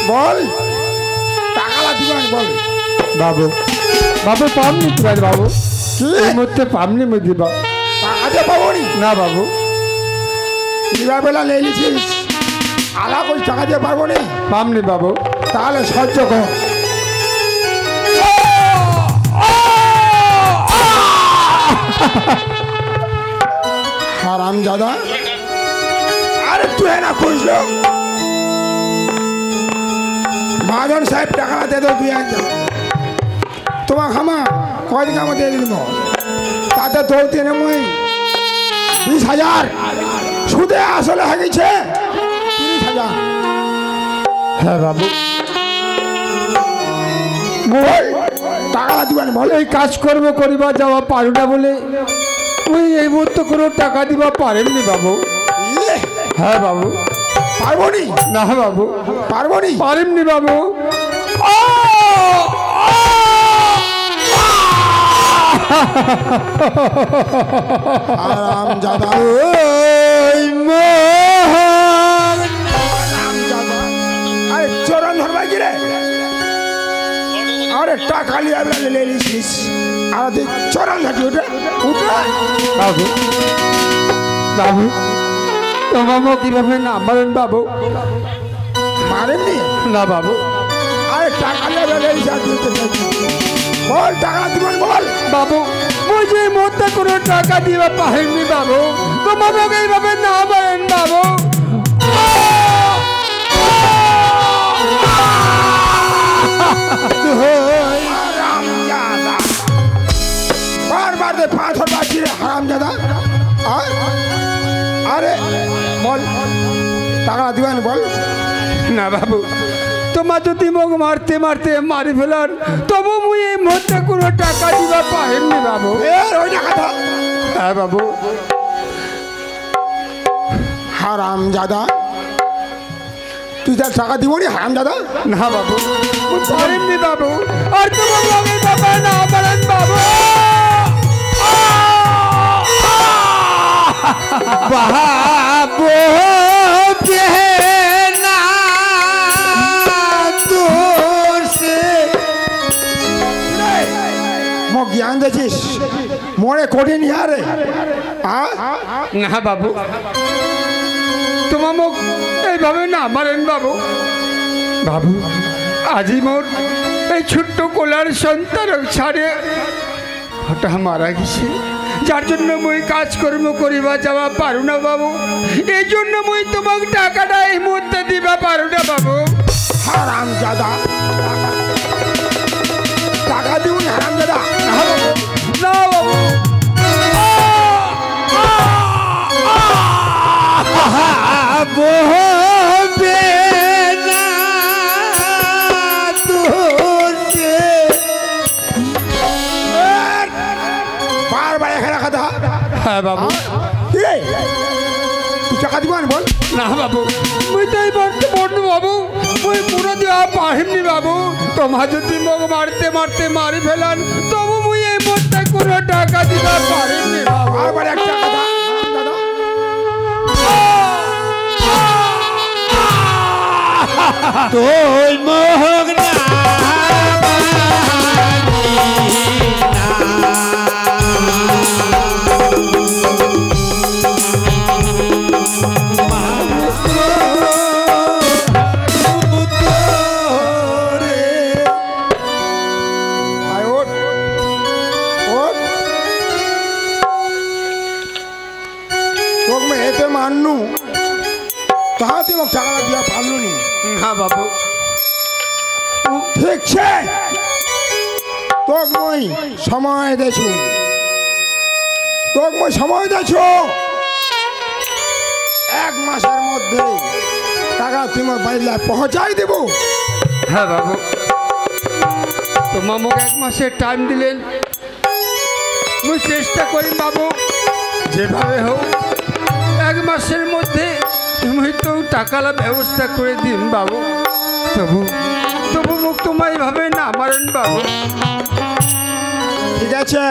বল টাকালা দিবেন বল বাবু বাবু পামনি তো বাবু এই মুহূর্তে পামনি মই দিবা টাকা পাবনি না বাবু দিবা বেলা লে লিছিস আলা কই টাকা দিয়ে পারবো না পামনি বাবু তাহলে সহ্য কর হারাম দাদা আরে তুই না খুঁজলো মহাজন সাহেব টাকা দে দো তুই তোমার হামা কয়দিন আমার দিয়ে দিব তাতে তোর তিনে মই 20,000 সুদে আসলে হয়ে গেছে 30,000 হ্যাঁ বাবু বল টাকা দিবেন বল এই কাজকর্ম করিবা যাওয়া পারু না বলে ওই এই মুহূর্তে কোনো টাকা দিবা পারেননি বাবু হ্যাঁ বাবু পারবনি না বাবু পারবনি পারেননি বাবু আরাম জাদা আরে চরণ ধরবা কি রে আরে টাকা লিয়া বেলা লে লিছিস আর তুই চরণ ধরবি ওটা ওটা বাবু বাবু তোমার মুখ কিভাবে না মারেন বাবু মারেননি না বাবু আরে টাকা লিয়া বেলা লে লিছিস বল টাকা দিবেন বল বাবু মুই যে মুহূর্তে কোনো টাকা দিবা পারেননি বাবু তোমার মুখ এইভাবে না মারেন বাবু হারাম জাদা বারবার দে পাথর বাজি রে হারাম জাদা আরে বল টাকা দিবেন বল না বাবু তোমার যদি মুখ মারতে মারতে মারি ফেলার তবু মুই এই মুহূর্তে কোনো টাকা দিবা পারেননি বাবু এর ওই টাকা দাও হ্যাঁ বাবু হারাম জাদা তুই তার টাকা দিবনি হারাম দাদা না বাবু মুই পারেননি বাবু আর তোমার মুখ এইভাবে না মারেন বাবু বাবু না তোর সে মো জ্ঞান দিয়েছিস মনে কঠিন ইয়ারে না বাবু তোমার মুখ এইভাবে না মারেন বাবু বাবু আজি মোর এই ছোট্ট কোলার সন্তান ছাড়ে হঠাৎ মারা গেছে যার জন্য মুই কাজকর্ম করিবা যাওয়া পারু না বাবু এই জন্য মুই তোমাকে টাকাটা এই মুহূর্তে দিবা পারু না বাবু হারাম জাদা টাকা দিবনি হারাম জাদা না বাবু বারবার এখানে কথা হ্যাঁ বাবু কি রে তুই টাকা দিবেন বল না বাবু মুই তো এই বলতে বলবো বাবু মুই পুরো দেওয়া পাহিমনি বাবু তোমার যদি মুখ মারতে মারতে মারি ফেলান তবু মুই এই মুহূর্তে কোনো টাকা দিতে পারিনি বাবু বারবার একটা কথা দাদা তোই মোহক না মাননু তাহা তুই মোক টাকা দিয়া পারলু নি না বাবু ঠিক আছে তোক মই সময় দেছু তোক মই সময় দেছু 1 মাসের মধ্যে টাকা তুই মোক বাইলা পৌঁছাই দেব হ্যাঁ বাবু তোমার মুখ 1 মাসের টাইম দিলেন মুই চেষ্টা করি বাবু যেভাবে হোক 1 মাসের মধ্যে তুমি তো টাকার ব্যবস্থা করে দিন বাবু তবু তবু মুখ তোমায় এইভাবে না মারেন বাবু ঠিক আছে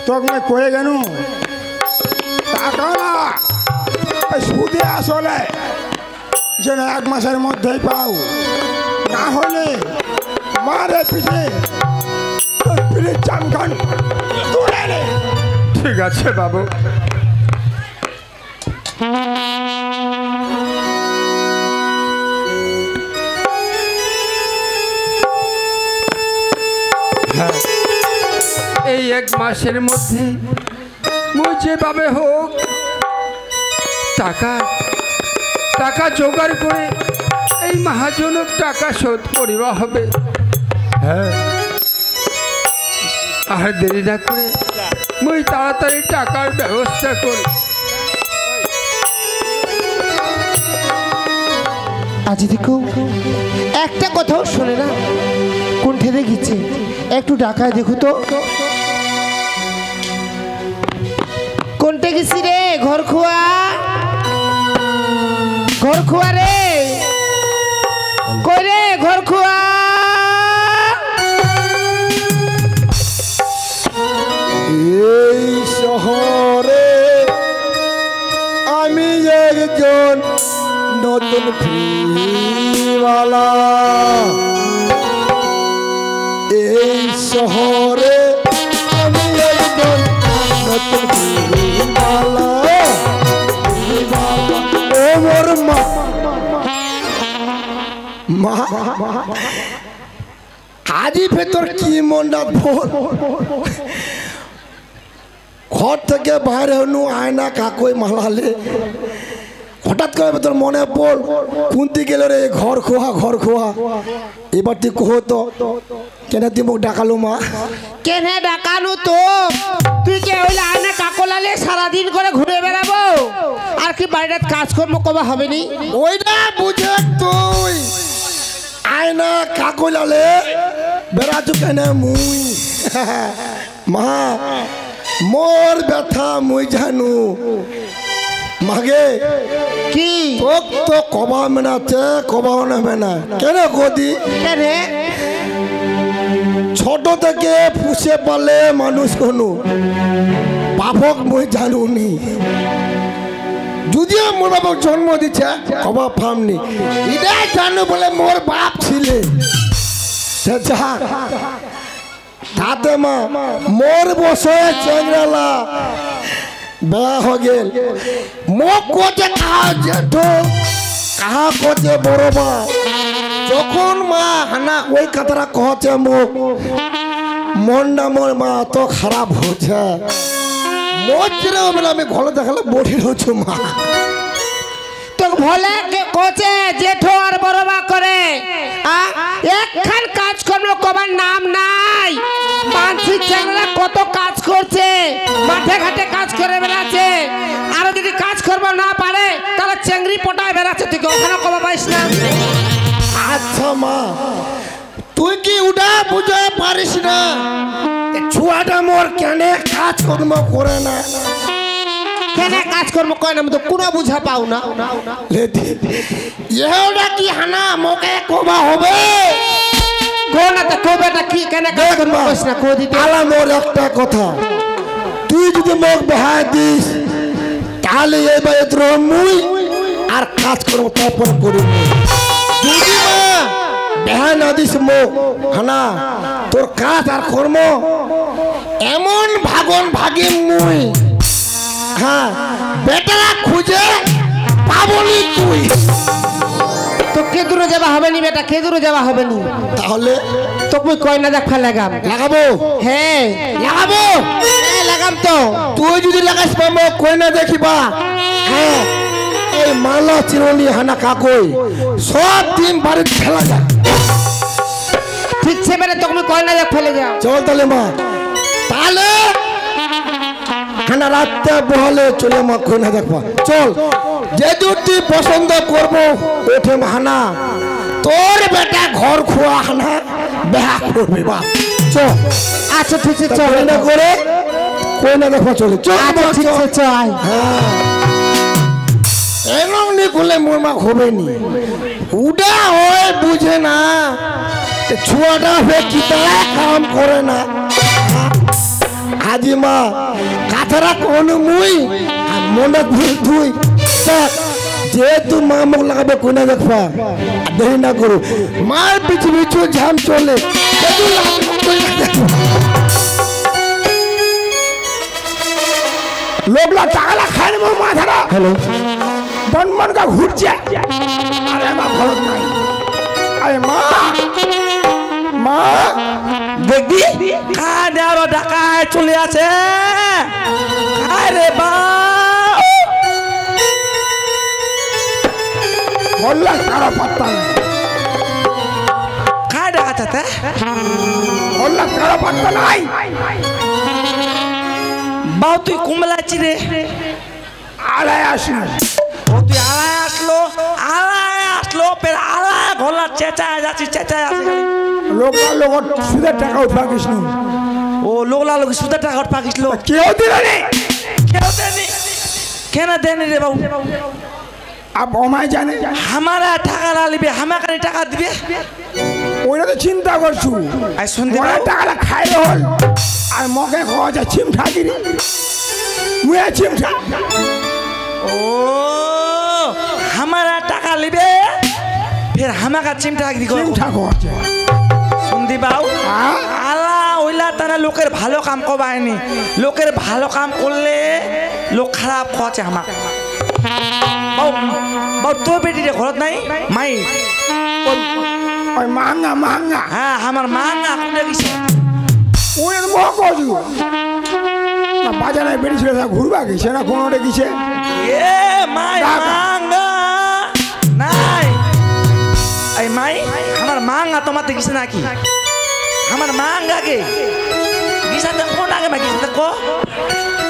তোকে মই কয়ে গেনু টাকা না, এই সুদে আসলে যেন 1 মাসের মধ্যেই পাও, না হলে মারে পিঠে তোর পিঠে চামখান তুলে নে। ঠিক আছে বাবু। হ্যাঁ, এই 1 মাসের মধ্যে মুই যেভাবে হোক টাকা টাকা জোগাড় করে এই মহাজনক টাকা শোধ করিবা হবে। হ্যাঁ, আর দেরি না করে মুই তাড়াতাড়ি টাকার ব্যবস্থা করি। আজি দেখো একটা কথাও শোনে না, কোন ঠেলে গেছে, একটু ডাকায় দেখো তো। কোনটা গেছি রে? ঘর খোয়া, ঘর খোয়া রে, কই রে ঘর খোয়া? এই শহরে আমি একজন নতুন ফিরওয়ালা, এই শহরে আমি একজন নতুন ফিরওয়ালা। ও মোর মা, আজি ভেতর কি মনটা ভোর, ঘর থেকে বাইরে হনু আয়না কাকই মালালে, হঠাৎ করে তোর মনে পড় কুন্তি গেল রে ঘর খোয়া, ঘর খোয়া। এবার তুই কহ তো কেন তুই মুখ ডাকালো মা? কেনে ডাকানো তো? তুই কে হইলে আয়না কাকলালে সারাদিন করে ঘুরে বেড়াবো, আর কি বাড়িতে কাজকর্ম কবা হবে নি? ওইটা বুঝে তুই আয়না কাকলালে বেড়াচ্ছ কেন মুই? মা মোর ব্যথা মুই জানু মাগে, কি তোক তো কবা মেনাতে কবাও না মেনা কেন কদি? কেনে ছোট থেকে পুষে পালে মানুষ কোনো বাপক মুই জানুনি, যদিও মোর বাপক জন্ম দিচ্ছে কবা ফামনি, এটাই জানো বলে মোর বাপ ছিলে। তাতে মা মোর বসে চেংরালা বেয়া হয়ে গেল, মোক কোচে কাহা জেঠো কাহা কোচে বড় মা, যখন মা হানা ওই কথাটা কহছে মোক মনটা মোর মা তো খারাপ হচ্ছে, মোর চিরে বলে আমি ঘরে দেখালে বড়ি রয়েছ মা। তো ভোলে কোচে জেঠো আর বড়বা করে, একখান কাজকর্ম কবার নাম নাই। মানসি চ্যাংলা কত কাজ করছে, মাঠে ঘাটে কাজ করে বেড়াচ্ছে, আর যদি কাজ করবো না পারে তাহলে চেংড়ি পটায় বেড়াচ্ছে, তুই ওখানে কবা পাইস না? আচ্ছা মা তুই কি উঠা বুঝে পারিস না ছুয়াটা মোর কেন কাজকর্ম করে না? কেন কাজকর্ম করে না আমি তো কোনো বুঝা পাও না। এহোটা কি হানা মোকে কবা হবে? কোনা তো কবেটা কি কেন কাজকর্ম করিস না কো দিতে? আলা মোর একটা কথা, তুই যদি মোক বেহায় দিস তাহলে এই বাড়িতে মুই আর কাজকর্ম তারপর করি। যদি মা বেহায় না দিস মোক হানা তোর কাজ আর কর্ম এমন ভাগন ভাগি মুই, হ্যাঁ বেটারা খুঁজে পাবনি তুই। তো কে দূরে যাওয়া হবে নি বেটা, কে দূরে যাওয়া হবে নি? তাহলে তোকে কয়না দেখা লাগাম। লাগাবো? হ্যাঁ লাগাবো, লাগাম তো। তুই যদি লাগাস পাবো কয়না দেখিবা, হ্যাঁ এই মালা চিরনি হানা কাকই সব দিন বাড়িতে খেলা যায়। ঠিক সে বেটা তোকে কয়না দেখ ফেলে যাও। চল তাহলে মা, তাহলে হানা রাতটা বহলে চলে মা কয়না দেখবা। চল যে দুটি পছন্দ করবো ওঠে হানা, তোর বেটা ঘর খোয়া হানা বেহা করবে বা। চল আচ্ছা ঠিক আছে চল কয়না করে কয়না দেখবা চলে। চল আচ্ছা ঠিক আছে চল। হ্যাঁ এরম নি করলে মোর মা হবে নি, উডা হয় বুঝে না, ছুয়াটা হবে কিতা কাম করে না। আজি মা কাথারা কোন মুই আর মনে তুই যেহেতু মা মুখ লাগাবে কোনে দেখবা দেরি না করু মার পিছু পিছু ঝাম চলে লোকলা টাকালা খায় না মাথাটা হ্যালো বনবন কা ঘুরছে আরে মা খরচ নাই আরে মা মা দেখবি কানে আরো ডাকায় চলে আছে আরে বা বললা কারো পাত্তা নাই কায় ডাকাতে বললা কারো পাত্তা নাই বাউ তুই কুমলাচ্ছি রে আলায় আসিস ও তুই আলায় আসলো ফের আলায় ঘোলা চেঁচায় যাচ্ছি চেঁচায় আসি লোকলা লোক সুদের টাকা উঠবা কৃষ্ণ ও লোকলা লোক সুদের টাকা পাকিছিল কেউ দিল নি কেউ দেনি কেন দেনি রে বাবু আপ আমায় জানে আমারা টাকা না লিবে আমাকে টাকা দিবে ওইটা তো চিন্তা করছু আই শুনতে ওরা টাকাটা খাইলে হল আর মকে খাওয়া যায় চিমঠা গিরি মুয়ে চিমঠা ও हमारा টাকা লিবে फिर আমাকে চিমটা দি কো চিমঠা খাওয়া যায় শুনদি বাউ হ্যাঁ? আলা ওইলা তারা লোকের ভালো কাম করবায়নি লোকের ভালো কাম করলে লোক খারাপ খোঁচে আমাকে বাউ বাউ তো বেটি রে ঘরত নাই মাই ওই মাঙ্গা মাঙ্গা হ্যাঁ আমার মা না কোনে গিছে ওই মহ কজু না বাজারে বেরিয়েছিল ঘুরবা গেছে না কোনোটা গেছে এ মাই মাঙ্গা নাই এই মাই আমার মাঙ্গা তোমাতে গিছে নাকি আমার মাঙ্গা কে গিসাতে কোন আগে মা গিসাতে কো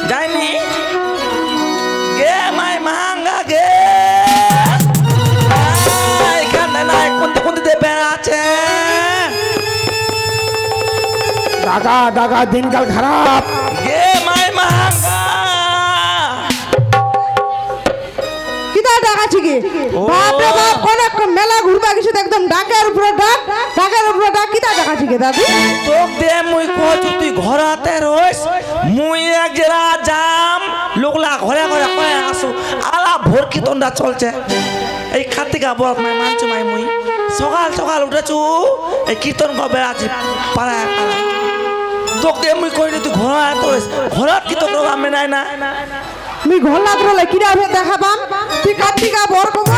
যাইনি গে মাই মাঙ্গা গে এই কানে নাই কোনতে কোনতে দেবে আছে টাকা টাকা দিনকাল খারাপ গে মাই মাঙ্গা কিতা ডাকাছি কি বাপ রে বাপ অনেক মেলা ঘুরবা কিছু একদম ডাকের উপরে ডাক কিতা ডাকাছি কি দাদি তোক দে মুই কইছু তুই ঘরাতে রইস মুই এক জেরা যাম লোকলা ঘরে ঘরে কয়ে আসু আলা ভোর কীর্তনটা চলছে এই কার্তিকা বল মাই মানছু মাই মুই সকাল সকাল উঠেছু এই কীর্তন কবে আছি পাড়ায় পাড়ায় তোক দে মুই কইনি তুই ঘরাতে রইস ঘরাত কি তোক আমি নাই না আমি ঘর লাগলে কিরা ভে দেখাবাম তুই কার্তিকা বর কব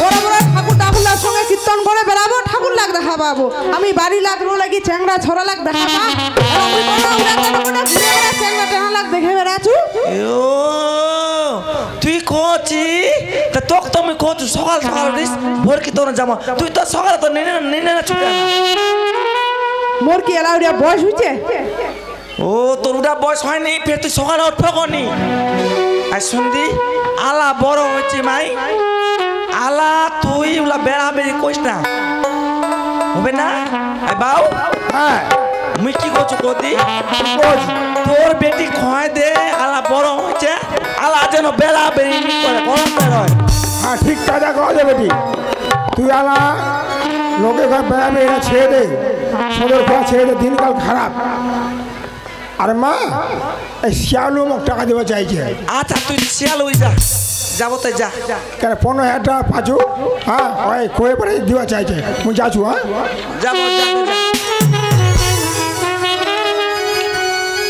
বড় বড় ঠাকুর টাকুলার সঙ্গে কীর্তন করে বেড়াবো ঠাকুর লাগ দেখাবাবো আমি বাড়ি লাগলো লাগি চ্যাংড়া ছড়া লাগ দেখাবাম আমি কোনো উড়া কোনো ঘুরে বেড়া চ্যাংড়া টেনা লাগ দেখে বেড়াছু ও তুই কোচি তা তোক তো আমি কোচু সকাল সকাল উঠিস ভোর কীর্তন যাবো তুই তো সকালে তো নেনে নেনে না ছুটে মোর কি এলাউরিয়া বয়স হইছে ও তোর ওটা বয়স হয়নি ফের তুই সকালে উঠবো কনি আর শুনদি আলা বড় হয়েছে মাই আলা তুই ওলা বেড়া বেড়ি কইস না হবে না বাউ হ্যাঁ মুই কি করছু কদি কোচ তোর বেটি খয় দে আলা বড় হয়েছে আলা যেন বেড়া বেড়ি নি করে গরম বেরোয় হ্যাঁ ঠিক কাজা কওয়া যাবে ঠিক তুই আলা লোকে ঘর বেড়াবে এরা ছেড়ে দে সদর খোয়া ছেড়ে দে দিনকাল খারাপ আর মা এই শিয়ালু মোক টাকা দেওয়া চাইছে আচ্ছা তুই শিয়াল হয়ে যা যাবো তো যা কেন 15,000 টাকা পাচু হ্যাঁ ওই কয়ে পরে দেওয়া চাইছে মুই যাচ্ছু হ্যাঁ যাবো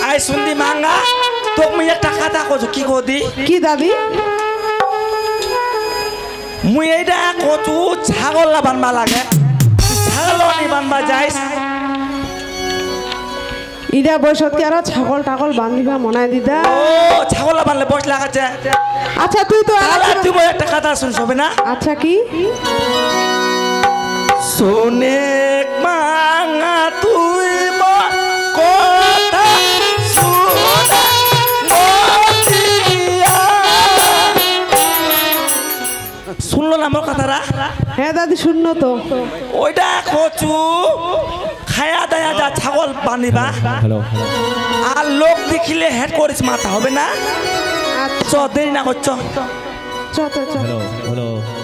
আই শুনদি মাঙ্গা তোক মুই একটা কথা কছু কি কদি কি দাদি মুই এইটা কচু ছাগল না বানবা লাগে ছাগল নি বানবা যাইস ইডা বয়সত কি আরো ছাগল টাগল বান্ধিবা মনাই দিদা ও ছাগল না বানলে বস লাগাচ্ছে আচ্ছা তুই তো তাহলে তুই বই একটা কথা শুনছ হবে না আচ্ছা কি সোনে মাঙ্গা তুই কথা শুনলো না আমার কথাটা হ্যাঁ দাদি শুনলো তো ওইটা কচু খায়া দায়া যা ছাগল বানিবা আর লোক দেখিলে হেড করিস মাথা হবে না চ দেরি না করছ চ চ চ Hello.